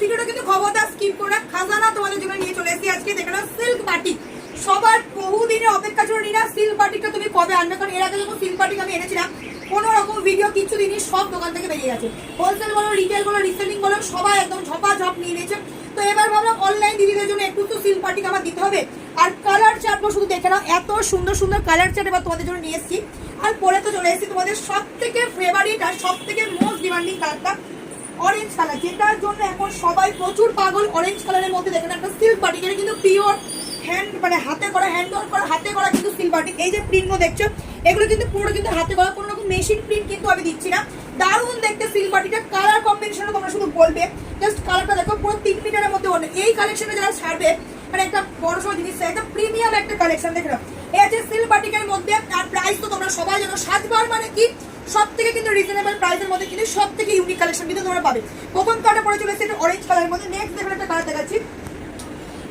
ভিডিওটা কিন্তু খবরদার স্কিপ করে খাজানা তোমাদের জন্য নিয়ে চলে এসেছি আজকে। দেখো সিল্ক বাটিক, সবার বহুদিনের অপেক্ষা ছিল রিনা সিল্ক বাটিকটা তুমি কবে আনবে, কারণ এর আগে যখন সিল্ক বাটিক আমি এনেছিলাম কোনো রকম ভিডিও কিছু দিনই সব দোকান থেকে বেরিয়ে গেছে, হোলসেল বলো রিটেল বলো রিসেলিং বলো সবাই একদম ঝপাঝপ নিয়ে নিয়েছে। তো এবার ভাবলাম অনলাইন দিদিদের জন্য একটু তো সিল্ক বাটিক আমার দিতে হবে। আর কালার চার্টগুলো শুধু দেখে নাও, এত সুন্দর সুন্দর কালার চার্ট এবার তোমাদের জন্য নিয়ে এসেছি। আর পরে তো চলে এসেছি তোমাদের সব থেকে ফেভারিট আর সব থেকে মোস্ট ডিমান্ডিং কালারটা অরেঞ্জ কালার, যেটার জন্য এখন সবাই প্রচুর পাগল। অরেঞ্জ কালারের মধ্যে দেখেন একটা সিল্ক বাটিক, এটা কিন্তু পিওর হ্যান্ড মানে হাতে করা, হ্যান্ড ওয়ার্ক করা, হাতে করা কিন্তু সিল্ক বাটিক। এই যে প্রিন্টগুলো দেখছো এগুলো কিন্তু পুরো কিন্তু হাতে করা, কোনো রকম মেশিন প্রিন্ট কিন্তু আমি দিচ্ছি না। দারুণ দেখতে সিল্ক বাটিকটা, কালার কম্বিনেশনও তোমরা শুধু বলবে, জাস্ট কালারটা দেখো পুরো 3 মিটারের মধ্যে অনেক। এই কালেকশনে যারা ছাড়বে মানে একটা বড় সড়ো জিনিস, একটা প্রিমিয়াম একটা কালেকশন দেখে নাও। এই আছে সিল্ক বাটিকের মধ্যে। আর প্রাইস তো তোমরা সবাই জানো, 7 বার মানে কি সব থেকে কিন্তু রিজনেবল প্রাইসের মধ্যে কিন্তু সব থেকে ইউনিক কালেকশন কিন্তু তোমরা পাবে। প্রথম কালারটা পরে চলে এসেছে এটা অরেঞ্জ কালারের মধ্যে। নেক্সট দেখো একটা কালার দেখাচ্ছি,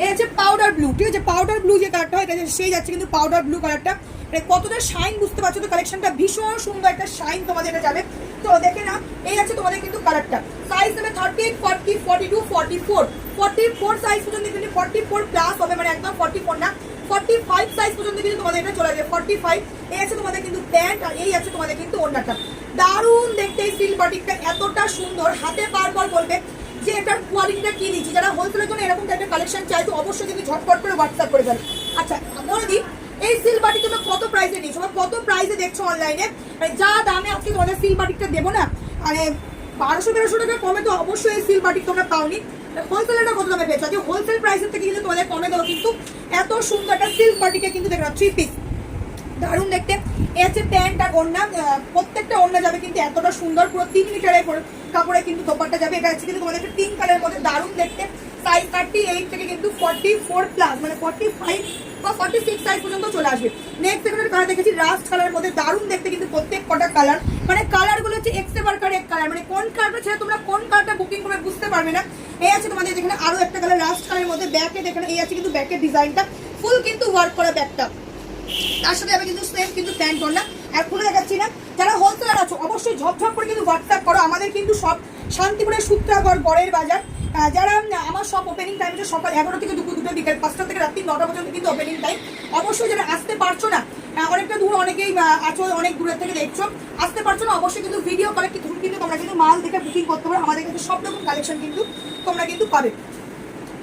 এই হচ্ছে পাউডার ব্লু। ঠিক আছে, পাউডার ব্লু যে কালারটা হয় এটা সেই যাচ্ছে কিন্তু পাউডার ব্লু কালারটা। মানে কতটা শাইন বুঝতে পারছো তো, কালেকশনটা ভীষণ সুন্দর একটা শাইন তোমাদের এটা যাবে। তো দেখে না, এই আছে তোমাদের কিন্তু কালারটা। সাইজ হবে 38, 40, 42, 44, 44 সাইজ পর্যন্ত কিন্তু 44 প্লাস হবে, মানে একদম 44 না, 45 সাইজ পর্যন্ত কিন্তু তোমাদের এটা চলে যাবে 45। এই আছে তোমাদের কিন্তু প্যান্ট, আর এই আছে তোমাদের কিন্তু ওড়নাটা। দারুণ দেখতে এই সিল্ক বাটিকটা, এতটা সুন্দর, হাতে বারবার বলবে যে এটার কোয়ালিটিটা কি নিচ্ছি। যারা হোলসেলের জন্য এরকম টাইপের কালেকশন চাই তো অবশ্যই কিন্তু ঝটপট করে হোয়াটসঅ্যাপ করে দেন। আচ্ছা বলে দিই, এই সিল্ক বাটিক তোমরা কত প্রাইসে নিচ্ছ বা কত প্রাইসে দেখছো অনলাইনে, মানে যা দামে আজকে তোমাদের সিল্ক বাটিকটা দেবো না, মানে 1200-1300 টাকা কমে তো অবশ্যই এই সিল্ক বাটিক তোমরা পাওনি। হোলসেলটা কত দামে পেয়েছো, যে হোলসেল প্রাইসের থেকে কিন্তু তোমাদের কমে দেবো। কিন্তু এত সুন্দর একটা সিল্ক বাটিকে কিন্তু দেখো 3 পিস, দারুণ দেখতে। এ হচ্ছে প্যান্ট আর ওড়না, প্রত্যেকটা ওড়না যাবে কিন্তু এতটা সুন্দর, পুরো 3 মিটারের কাপড়ে কিন্তু দোপাট্টা যাবে। এটা হচ্ছে কিন্তু তোমাদের একটা পিঙ্ক কালারের মধ্যে, দারুণ দেখতে। সাইজ 38 থেকে কিন্তু 44 প্লাস, মানে 45 বা 46 সাইজ পর্যন্ত চলে আসবে। নেক্সট একটা কালার দেখেছি রাস্ট কালারের মধ্যে, দারুণ দেখতে কিন্তু প্রত্যেক কটা কালার, মানে কালারগুলো হচ্ছে এক্সেবার কার এক কালার, মানে কোন কালারটা ছেড়ে তোমরা কোন কালারটা বুকিং করে বুঝতে পারবে না। এই আছে তোমাদের যেখানে আরো একটা কালার রাস্ট কালারের মধ্যে, ব্যাকে দেখেন এই আছে কিন্তু ব্যাকের ডিজাইনটা ফুল কিন্তু ওয়ার্ক করা ব্যাকটা, তার সাথে আমি কিন্তু সেম কিন্তু প্যান্ট ওড়না। আর খুলে দেখাচ্ছি না, যারা হোলসেলার আছো অবশ্যই ঝপঝপ করে কিন্তু হোয়াটসঅ্যাপ করো। আমাদের কিন্তু সব শান্তিপুরের সূত্রাগড় গড়ের বাজার। যারা আমার সব ওপেনিং টাইম হচ্ছে সকাল 11 থেকে দুপুর 2টা, বিকেল 5টা থেকে রাত্রি 9টা পর্যন্ত কিন্তু ওপেনিং টাইম। অবশ্যই যারা আসতে পারছো না, অনেকটা দূর, অনেকেই আছো অনেক দূরের থেকে দেখছো, আসতে পারছো না, অবশ্যই কিন্তু ভিডিও কলে কিন্তু তোমরা কিন্তু মাল দেখে বুকিং করতে পারো। আমাদের কিন্তু সব রকম কালেকশন কিন্তু তোমরা কিন্তু পাবে।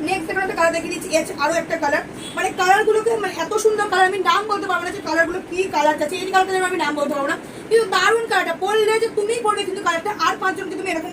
নেক্সট একটা কালার দেখিয়ে দিচ্ছি, আরো একটা কালার, মানে কালারগুলোকে মানে এত সুন্দর কালার, আমি নাম বলতে পারবো না যে কালারগুলো কি কালার আছে, এই কালারটা আমি নাম বলতে পারবো না, কিন্তু দারুণ কালারটা পরলে যে তুমি পরবে কিন্তু কালারটা আর 5 জনকে তুমি এরকম